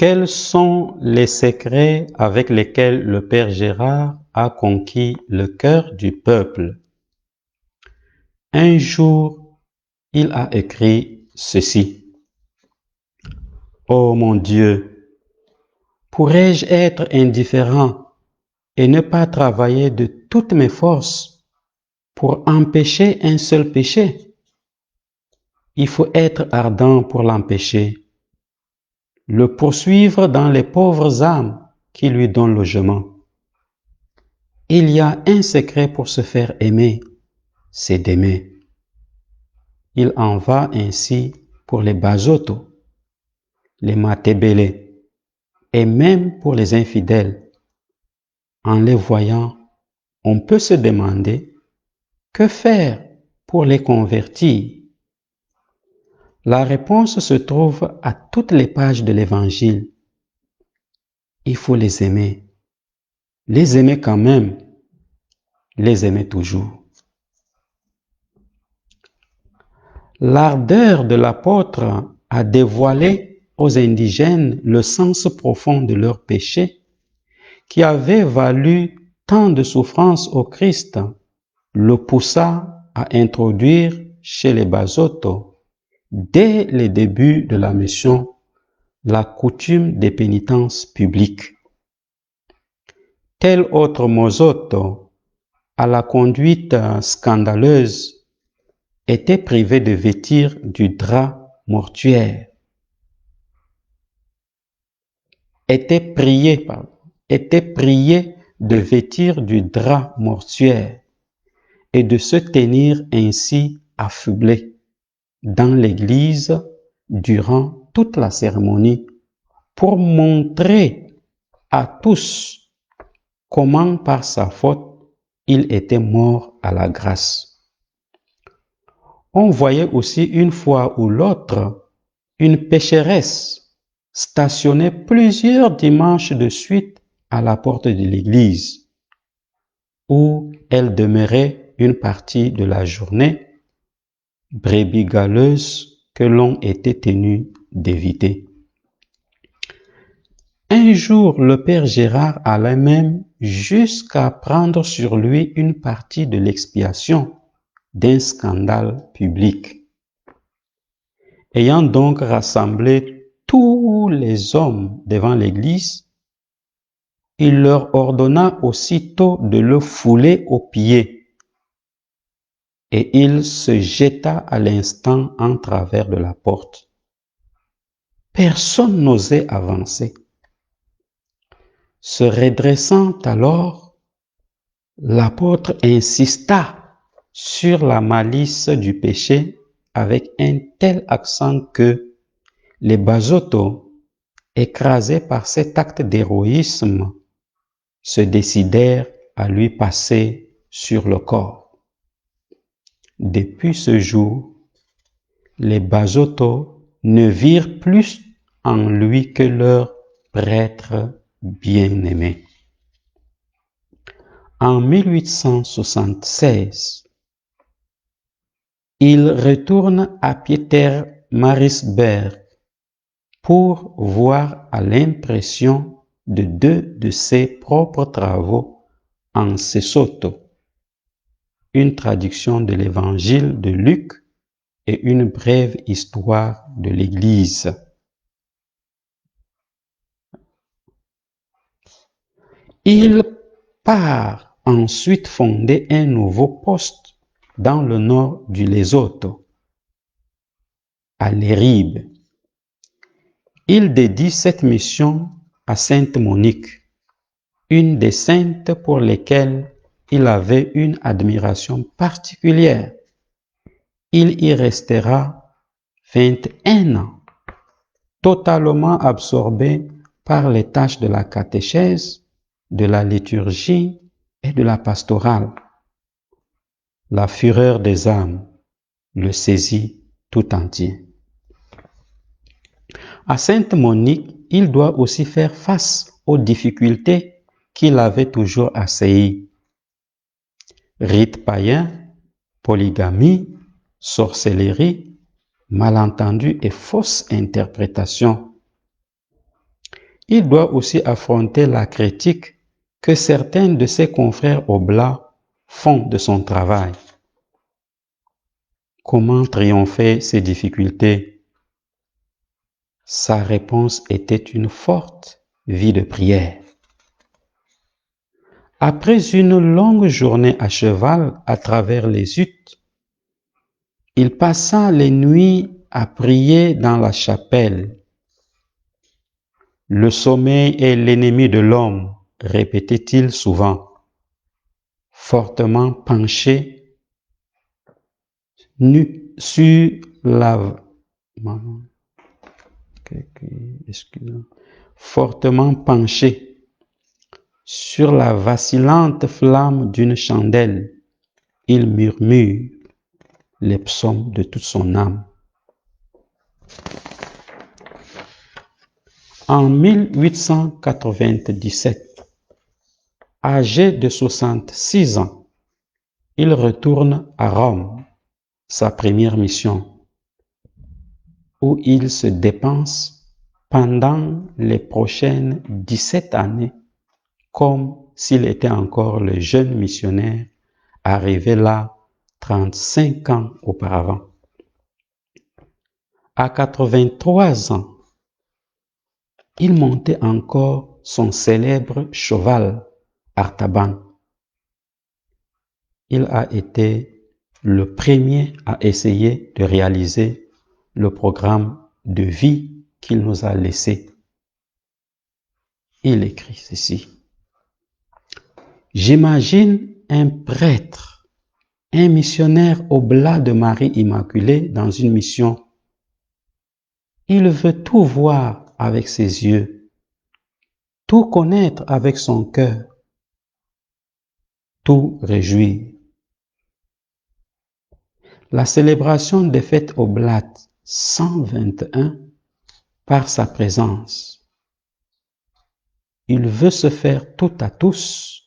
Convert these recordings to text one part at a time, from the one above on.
Quels sont les secrets avec lesquels le père Gérard a conquis le cœur du peuple? Un jour, il a écrit ceci. Oh mon Dieu, pourrais-je être indifférent et ne pas travailler de toutes mes forces pour empêcher un seul péché? Il faut être ardent pour l'empêcher, le poursuivre dans les pauvres âmes qui lui donnent logement. Il y a un secret pour se faire aimer, c'est d'aimer. Il en va ainsi pour les basotos, les matébélés et même pour les infidèles. En les voyant, on peut se demander que faire pour les convertir. La réponse se trouve à toutes les pages de l'Évangile. Il faut les aimer quand même, les aimer toujours. L'ardeur de l'apôtre a dévoilé aux indigènes le sens profond de leur péché qui avait valu tant de souffrances au Christ, le poussa à introduire chez les basotos, dès les débuts de la mission, la coutume des pénitences publiques. Tel autre mozoto, à la conduite scandaleuse, était privé de vêtir du drap mortuaire, était prié de vêtir du drap mortuaire et de se tenir ainsi affublé dans l'église durant toute la cérémonie pour montrer à tous comment par sa faute il était mort à la grâce. On voyait aussi une fois ou l'autre une pécheresse stationner plusieurs dimanches de suite à la porte de l'église, où elle demeurait une partie de la journée, brebis galeuse que l'on était tenu d'éviter. Un jour, le père Gérard alla même jusqu'à prendre sur lui une partie de l'expiation d'un scandale public. Ayant donc rassemblé tous les hommes devant l'église, il leur ordonna aussitôt de le fouler aux pieds, et il se jeta à l'instant en travers de la porte. Personne n'osait avancer. Se redressant alors, l'apôtre insista sur la malice du péché avec un tel accent que les basotos, écrasés par cet acte d'héroïsme, se décidèrent à lui passer sur le corps. Depuis ce jour, les basotos ne virent plus en lui que leur prêtre bien-aimé. En 1876, il retourne à Pietermaritzburg pour voir à l'impression de 2 de ses propres travaux en Sesotho, une traduction de l'évangile de Luc et une brève histoire de l'Église. Il part ensuite fonder un nouveau poste dans le nord du Lesotho, à Leribe. Il dédie cette mission à Sainte Monique, une des saintes pour lesquelles il avait une admiration particulière. Il y restera 21 ans, totalement absorbé par les tâches de la catéchèse, de la liturgie et de la pastorale. La fureur des âmes le saisit tout entier. À Sainte Monique, il doit aussi faire face aux difficultés qui l'avaient toujours assailli. Rites païens, polygamie, sorcellerie, malentendus et fausses interprétations. il doit aussi affronter la critique que certains de ses confrères oblats font de son travail. Comment triompher ces difficultés? Sa réponse était une forte vie de prière. Après une longue journée à cheval à travers les huttes, il passa les nuits à prier dans la chapelle. Le sommeil est l'ennemi de l'homme, répétait-il souvent, fortement penché sur la fortement penché sur la vacillante flamme d'une chandelle, il murmure les psaumes de toute son âme. En 1897, âgé de 66 ans, il retourne à Rome, sa première mission, où il se dépense pendant les prochaines 17 années comme s'il était encore le jeune missionnaire arrivé là 35 ans auparavant. À 83 ans, il montait encore son célèbre cheval Artaban. Il a été le premier à essayer de réaliser le programme de vie qu'il nous a laissé. Il écrit ceci. J'imagine un prêtre, un missionnaire oblat de Marie Immaculée dans une mission. Il veut tout voir avec ses yeux, tout connaître avec son cœur, tout réjouir. La célébration des fêtes oblates 121 par sa présence. Il veut se faire tout à tous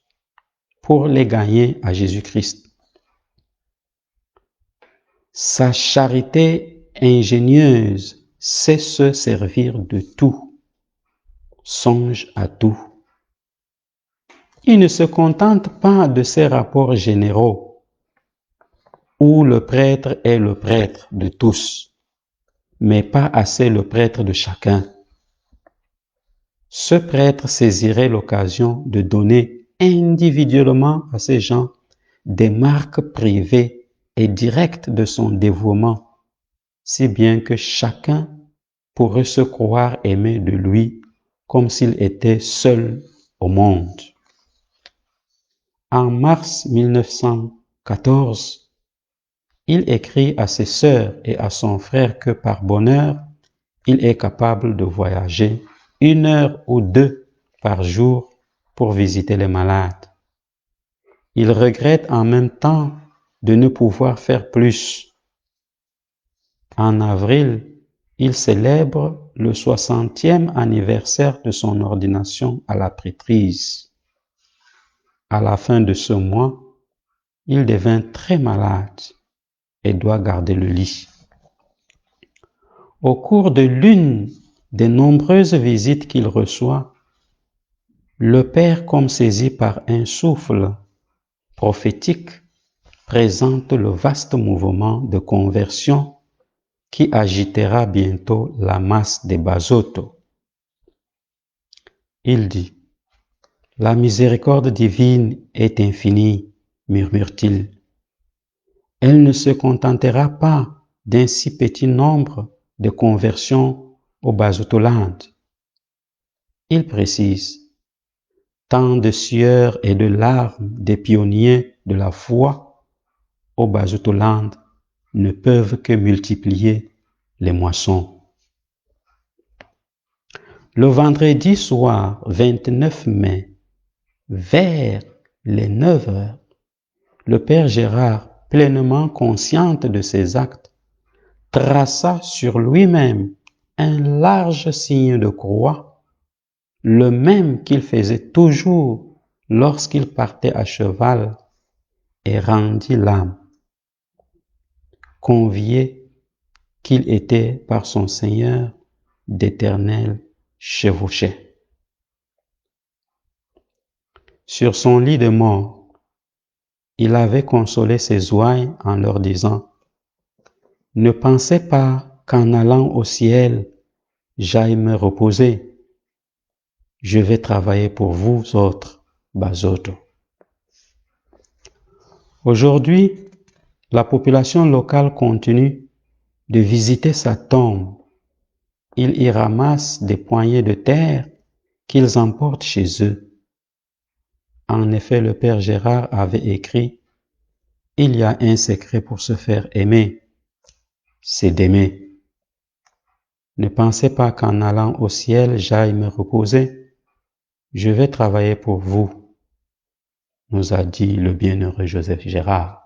pour les gagner à Jésus-Christ. Sa charité ingénieuse sait se servir de tout, songe à tout. Il ne se contente pas de ses rapports généraux, où le prêtre est le prêtre de tous, mais pas assez le prêtre de chacun. Ce prêtre saisirait l'occasion de donner individuellement à ces gens des marques privées et directes de son dévouement, si bien que chacun pourrait se croire aimé de lui comme s'il était seul au monde. En mars 1914, il écrit à ses sœurs et à son frère que par bonheur, il est capable de voyager 1 heure ou 2 par jour pour visiter les malades. Il regrette en même temps de ne pouvoir faire plus. En avril, il célèbre le 60e anniversaire de son ordination à la prêtrise. À la fin de ce mois, il devint très malade et doit garder le lit. Au cours de l'une des nombreuses visites qu'il reçoit, le Père, comme saisi par un souffle prophétique, présente le vaste mouvement de conversion qui agitera bientôt la masse des Basotho. Il dit, « La miséricorde divine est infinie, murmure-t-il. Elle ne se contentera pas d'un si petit nombre de conversions au Basotholand. » Il précise, « Tant de sueurs et de larmes des pionniers de la foi au Basotholand ne peuvent que multiplier les moissons. » Le vendredi soir 29 mai, vers les 9 heures, le Père Gérard, pleinement consciente de ses actes, traça sur lui-même un large signe de croix, le même qu'il faisait toujours lorsqu'il partait à cheval, et rendit l'âme. Convié qu'il était par son Seigneur d'éternel chevauché. sur son lit de mort, il avait consolé ses ouailles en leur disant: « Ne pensez pas qu'en allant au ciel, j'aille me reposer. Je vais travailler pour vous autres, Basotho. » Aujourd'hui, la population locale continue de visiter sa tombe. Ils y ramassent des poignées de terre qu'ils emportent chez eux. En effet, le père Gérard avait écrit: « Il y a un secret pour se faire aimer, c'est d'aimer. Ne pensez pas qu'en allant au ciel, j'aille me reposer. Je vais travailler pour vous, nous a dit le bienheureux Joseph Gérard. »